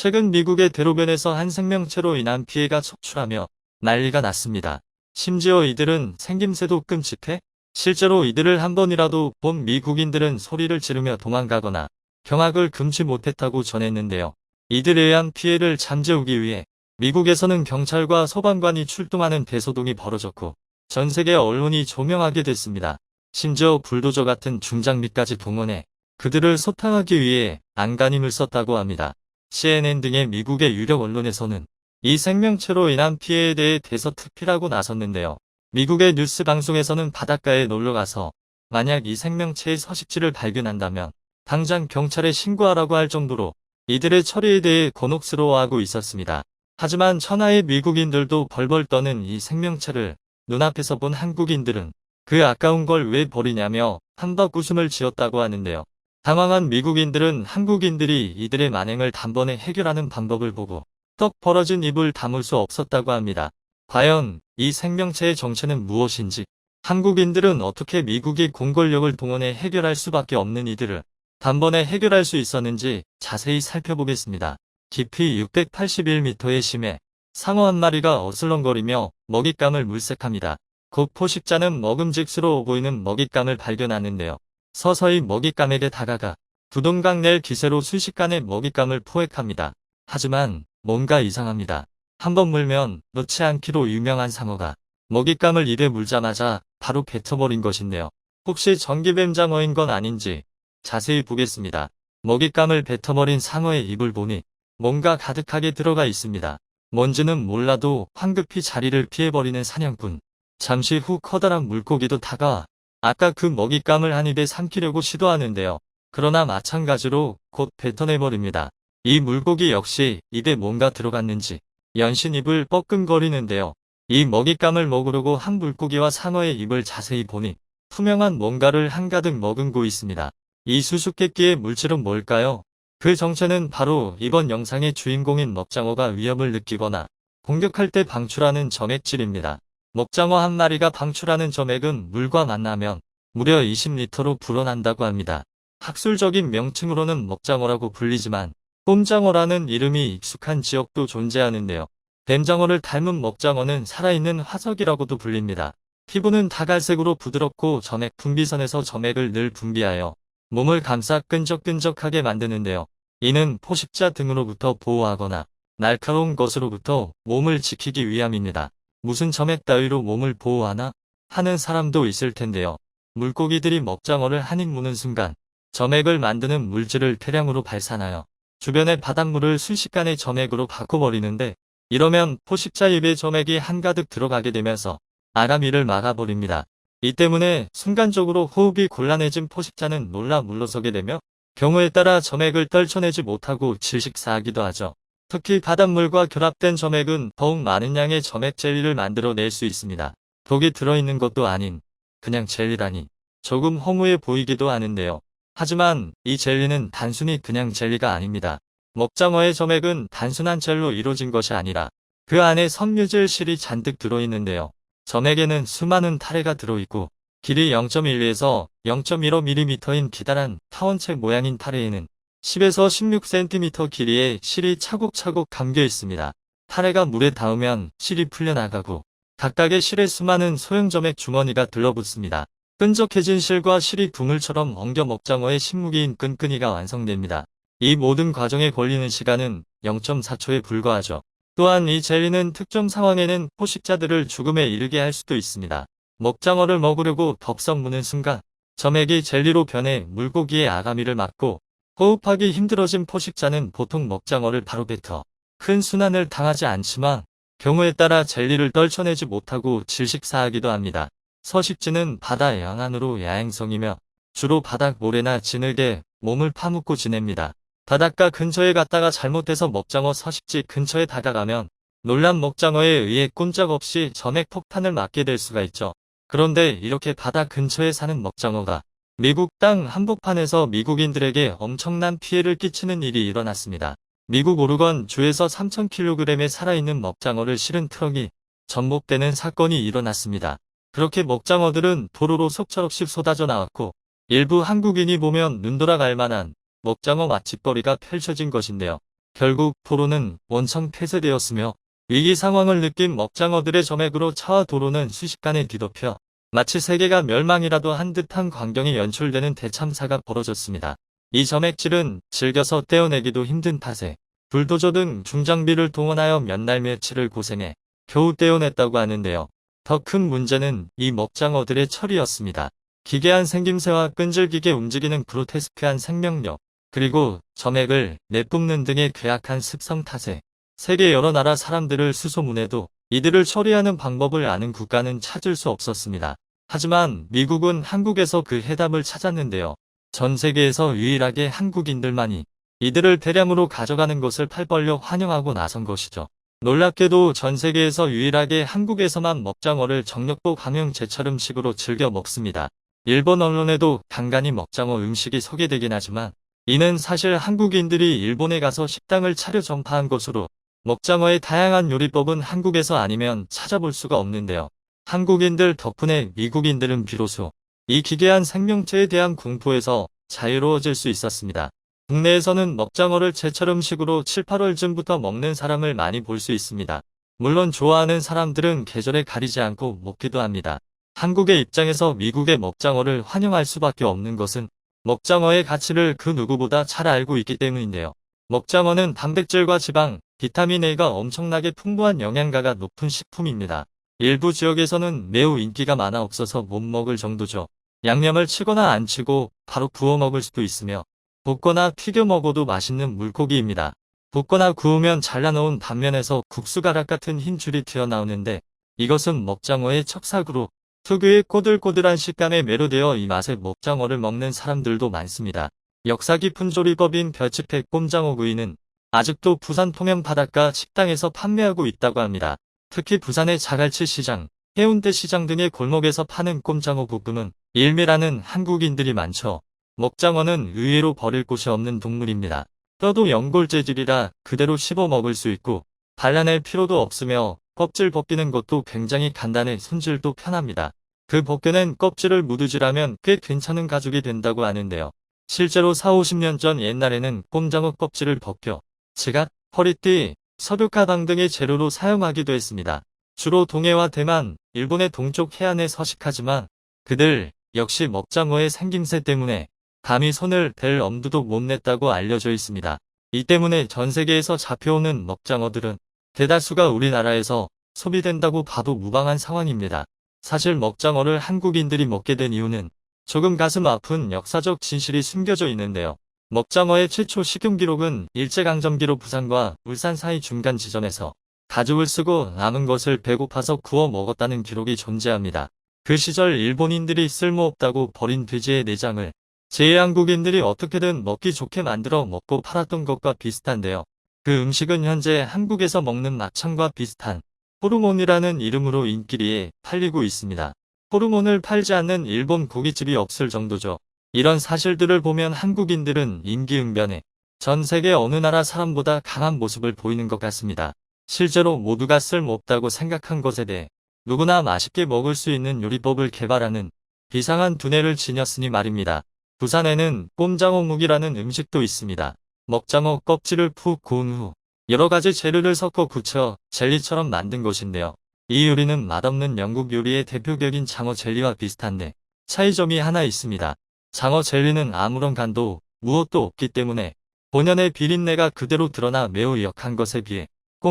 최근 미국의 대로변에서 한 생명체로 인한 피해가 속출하며 난리가 났습니다. 심지어 이들은 생김새도 끔찍해 실제로 이들을 한 번이라도 본 미국인들은 소리를 지르며 도망가거나 경악을 금치 못했다고 전했는데요. 이들에 의한 피해를 잠재우기 위해 미국에서는 경찰과 소방관이 출동하는 대소동이 벌어졌고 전 세계 언론이 조명하게 됐습니다. 심지어 불도저 같은 중장비까지 동원해 그들을 소탕하기 위해 안간힘을 썼다고 합니다. CNN 등의 미국의 유력 언론에서는 이 생명체로 인한 피해에 대해 대서특필하고 나섰는데요. 미국의 뉴스 방송에서는 바닷가에 놀러가서 만약 이 생명체의 서식지를 발견한다면 당장 경찰에 신고하라고 할 정도로 이들의 처리에 대해 곤혹스러워하고 있었습니다. 하지만 천하의 미국인들도 벌벌 떠는 이 생명체를 눈앞에서 본 한국인들은 그 아까운 걸 왜 버리냐며 한박 웃음을 지었다고 하는데요. 당황한 미국인들은 한국인들이 이들의 만행을 단번에 해결하는 방법을 보고 떡 벌어진 입을 다물 수 없었다고 합니다. 과연 이 생명체의 정체는 무엇인지, 한국인들은 어떻게 미국이 공권력을 동원해 해결할 수밖에 없는 이들을 단번에 해결할 수 있었는지 자세히 살펴보겠습니다. 깊이 681m의 심해, 상어 한 마리가 어슬렁거리며 먹잇감을 물색합니다. 곧 포식자는 먹음직스러워 보이는 먹잇감을 발견하는데요. 서서히 먹잇감에게 다가가 두동강 낼 기세로 순식간에 먹잇감을 포획합니다. 하지만 뭔가 이상합니다. 한번 물면 놓지 않기로 유명한 상어가 먹잇감을 입에 물자마자 바로 뱉어버린 것인데요. 혹시 전기뱀장어인 건 아닌지 자세히 보겠습니다. 먹잇감을 뱉어버린 상어의 입을 보니 뭔가 가득하게 들어가 있습니다. 뭔지는 몰라도 황급히 자리를 피해버리는 사냥꾼. 잠시 후 커다란 물고기도 다가와 아까 그 먹잇감을 한 입에 삼키려고 시도하는데요. 그러나 마찬가지로 곧 뱉어내버립니다. 이 물고기 역시 입에 뭔가 들어갔는지 연신 입을 뻐끔거리는데요. 이 먹잇감을 먹으려고 한 물고기와 상어의 입을 자세히 보니 투명한 뭔가를 한가득 머금고 있습니다. 이 수수께끼의 물질은 뭘까요? 그 정체는 바로 이번 영상의 주인공인 먹장어가 위협을 느끼거나 공격할 때 방출하는 점액질입니다. 먹장어 한 마리가 방출하는 점액은 물과 만나면 무려 20리터로 불어난다고 합니다. 학술적인 명칭으로는 먹장어라고 불리지만 꼼장어라는 이름이 익숙한 지역도 존재하는데요. 뱀장어를 닮은 먹장어는 살아있는 화석이라고도 불립니다. 피부는 다갈색으로 부드럽고 점액 분비선에서 점액을 늘 분비하여 몸을 감싸 끈적끈적하게 만드는데요. 이는 포식자 등으로부터 보호하거나 날카로운 것으로부터 몸을 지키기 위함입니다. 무슨 점액 따위로 몸을 보호하나? 하는 사람도 있을 텐데요. 물고기들이 먹장어를 한 입 무는 순간 점액을 만드는 물질을 대량으로 발산하여 주변의 바닷물을 순식간에 점액으로 바꿔버리는데 이러면 포식자 입에 점액이 한가득 들어가게 되면서 아가미를 막아버립니다. 이 때문에 순간적으로 호흡이 곤란해진 포식자는 놀라 물러서게 되며 경우에 따라 점액을 떨쳐내지 못하고 질식사하기도 하죠. 특히 바닷물과 결합된 점액은 더욱 많은 양의 점액 젤리를 만들어낼 수 있습니다. 독이 들어있는 것도 아닌 그냥 젤리라니 조금 허무해 보이기도 하는데요. 하지만 이 젤리는 단순히 그냥 젤리가 아닙니다. 먹장어의 점액은 단순한 젤로 이루어진 것이 아니라 그 안에 섬유질 실이 잔뜩 들어있는데요. 점액에는 수많은 타래가 들어있고 길이 0.1에서 0.15mm인 기다란 타원책 모양인 타래에는 10에서 16cm 길이의 실이 차곡차곡 감겨 있습니다. 타래가 물에 닿으면 실이 풀려나가고 각각의 실에 수많은 소형 점액 주머니가 들러붙습니다. 끈적해진 실과 실이 그물처럼 엉겨 먹장어의 신무기인 끈끈이가 완성됩니다. 이 모든 과정에 걸리는 시간은 0.4초에 불과하죠. 또한 이 젤리는 특정 상황에는 포식자들을 죽음에 이르게 할 수도 있습니다. 먹장어를 먹으려고 덥석 무는 순간 점액이 젤리로 변해 물고기의 아가미를 막고 호흡하기 힘들어진 포식자는 보통 먹장어를 바로 뱉어 큰 순환을 당하지 않지만 경우에 따라 젤리를 떨쳐내지 못하고 질식사하기도 합니다. 서식지는 바다 양안으로 야행성이며 주로 바닥 모래나 진흙에 몸을 파묻고 지냅니다. 바닷가 근처에 갔다가 잘못해서 먹장어 서식지 근처에 다가가면 놀란 먹장어에 의해 꼼짝없이 점액 폭탄을 맞게 될 수가 있죠. 그런데 이렇게 바다 근처에 사는 먹장어가 미국 땅 한복판에서 미국인들에게 엄청난 피해를 끼치는 일이 일어났습니다. 미국 오르건 주에서 3,000kg의 살아있는 먹장어를 실은 트럭이 전복되는 사건이 일어났습니다. 그렇게 먹장어들은 도로로 속절없이 쏟아져 나왔고 일부 한국인이 보면 눈 돌아갈 만한 먹장어 맛집거리가 펼쳐진 것인데요. 결국 도로는 원천 폐쇄되었으며 위기 상황을 느낀 먹장어들의 점액으로 차와 도로는 순식간에 뒤덮여 마치 세계가 멸망이라도 한 듯한 광경이 연출되는 대참사가 벌어졌습니다. 이 점액질은 즐겨서 떼어내기도 힘든 탓에 불도저 등 중장비를 동원하여 몇 날 며칠을 고생해 겨우 떼어냈다고 하는데요. 더 큰 문제는 이 먹장어들의 처리였습니다. 기괴한 생김새와 끈질기게 움직이는 그로테스크한 생명력, 그리고 점액을 내뿜는 등의 괴악한 습성 탓에 세계 여러 나라 사람들을 수소문해도 이들을 처리하는 방법을 아는 국가는 찾을 수 없었습니다. 하지만 미국은 한국에서 그 해답을 찾았는데요. 전 세계에서 유일하게 한국인들만이 이들을 대량으로 가져가는 것을 팔 벌려 환영하고 나선 것이죠. 놀랍게도 전 세계에서 유일하게 한국에서만 먹장어를 정력보 감형 제철 음식으로 즐겨 먹습니다. 일본 언론에도 간간히 먹장어 음식이 소개되긴 하지만 이는 사실 한국인들이 일본에 가서 식당을 차려 전파한 것으로 먹장어의 다양한 요리법은 한국에서 아니면 찾아볼 수가 없는데요. 한국인들 덕분에 미국인들은 비로소 이 기괴한 생명체에 대한 공포에서 자유로워질 수 있었습니다. 국내에서는 먹장어를 제철 음식으로 7, 8월쯤부터 먹는 사람을 많이 볼 수 있습니다. 물론 좋아하는 사람들은 계절에 가리지 않고 먹기도 합니다. 한국의 입장에서 미국의 먹장어를 환영할 수밖에 없는 것은 먹장어의 가치를 그 누구보다 잘 알고 있기 때문인데요. 먹장어는 단백질과 지방, 비타민 A가 엄청나게 풍부한 영양가가 높은 식품입니다. 일부 지역에서는 매우 인기가 많아 없어서 못 먹을 정도죠. 양념을 치거나 안 치고 바로 구워 먹을 수도 있으며 볶거나 튀겨 먹어도 맛있는 물고기입니다. 볶거나 구우면 잘라놓은 단면에서 국수가락 같은 흰 줄이 튀어나오는데 이것은 먹장어의 척삭으로 특유의 꼬들꼬들한 식감에 매료되어 이 맛에 먹장어를 먹는 사람들도 많습니다. 역사 깊은 조리법인 별치팩 꼼장어 구이는 아직도 부산 통영 바닷가 식당에서 판매하고 있다고 합니다. 특히 부산의 자갈치 시장, 해운대 시장 등의 골목에서 파는 꼼장어 볶음은 일미라는 한국인들이 많죠. 먹장어는 의외로 버릴 곳이 없는 동물입니다. 뼈도 연골 재질이라 그대로 씹어 먹을 수 있고 발라낼 필요도 없으며 껍질 벗기는 것도 굉장히 간단해 손질도 편합니다. 그 벗겨낸 껍질을 무드질하면 꽤 괜찮은 가죽이 된다고 하는데요. 실제로 4, 50년 전 옛날에는 꼼장어 껍질을 벗겨 지갑, 허리띠, 석유가방 등의 재료로 사용하기도 했습니다. 주로 동해와 대만, 일본의 동쪽 해안에 서식하지만 그들 역시 먹장어의 생김새 때문에 감히 손을 댈 엄두도 못 냈다고 알려져 있습니다. 이 때문에 전 세계에서 잡혀오는 먹장어들은 대다수가 우리나라에서 소비된다고 봐도 무방한 상황입니다. 사실 먹장어를 한국인들이 먹게 된 이유는 조금 가슴 아픈 역사적 진실이 숨겨져 있는데요. 먹장어의 최초 식용 기록은 일제강점기로 부산과 울산 사이 중간 지점에서 가죽을 쓰고 남은 것을 배고파서 구워 먹었다는 기록이 존재합니다. 그 시절 일본인들이 쓸모없다고 버린 돼지의 내장을 제2한국인들이 어떻게든 먹기 좋게 만들어 먹고 팔았던 것과 비슷한데요. 그 음식은 현재 한국에서 먹는 막창과 비슷한 호르몬이라는 이름으로 인기리에 팔리고 있습니다. 호르몬을 팔지 않는 일본 고깃집이 없을 정도죠. 이런 사실들을 보면 한국인들은 임기응변에 전 세계 어느 나라 사람보다 강한 모습을 보이는 것 같습니다. 실제로 모두가 쓸모없다고 생각한 것에 대해 누구나 맛있게 먹을 수 있는 요리법을 개발하는 비상한 두뇌를 지녔으니 말입니다. 부산에는 꼼장어묵이라는 음식도 있습니다. 먹장어 껍질을 푹 구운 후 여러 가지 재료를 섞어 굳혀 젤리처럼 만든 것인데요. 이 요리는 맛없는 영국 요리의 대표격인 장어 젤리와 비슷한데 차이점이 하나 있습니다. 장어 젤리는 아무런 간도 무엇도 없기 때문에 본연의 비린내가 그대로 드러나 매우 역한 것에 비해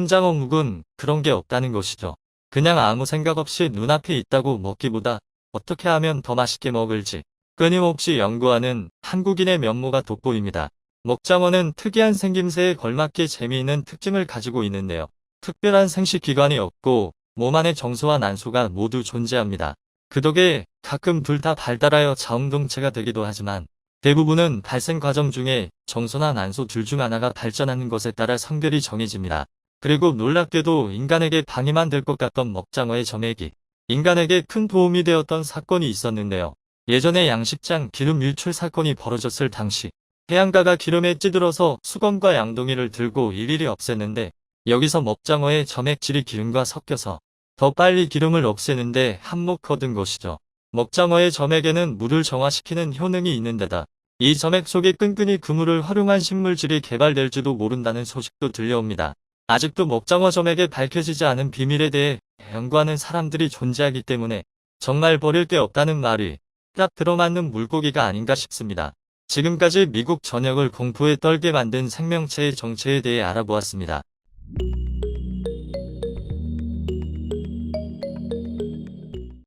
꼼장어묵은 그런 게 없다는 것이죠. 그냥 아무 생각 없이 눈앞에 있다고 먹기보다 어떻게 하면 더 맛있게 먹을지 끊임없이 연구하는 한국인의 면모가 돋보입니다. 먹장어는 특이한 생김새에 걸맞게 재미있는 특징을 가지고 있는데요. 특별한 생식기관이 없고 몸 안에 정수와 난소가 모두 존재합니다. 그 덕에 가끔 둘 다 발달하여 자웅동체가 되기도 하지만 대부분은 발생 과정 중에 정수나 난소 둘 중 하나가 발전하는 것에 따라 성별이 정해집니다. 그리고 놀랍게도 인간에게 방해만 될 것 같던 먹장어의 점액이 인간에게 큰 도움이 되었던 사건이 있었는데요. 예전에 양식장 기름 유출 사건이 벌어졌을 당시 해안가가 기름에 찌들어서 수건과 양동이를 들고 일일이 없앴는데 여기서 먹장어의 점액질이 기름과 섞여서 더 빨리 기름을 없애는데 한몫 거둔 것이죠. 먹장어의 점액에는 물을 정화시키는 효능이 있는 데다 이 점액 속에 끈끈이 그물을 활용한 식물질이 개발될지도 모른다는 소식도 들려옵니다. 아직도 먹장어 점액에 밝혀지지 않은 비밀에 대해 연구하는 사람들이 존재하기 때문에 정말 버릴 게 없다는 말이 딱 들어맞는 물고기가 아닌가 싶습니다. 지금까지 미국 전역을 공포에 떨게 만든 생명체의 정체에 대해 알아보았습니다.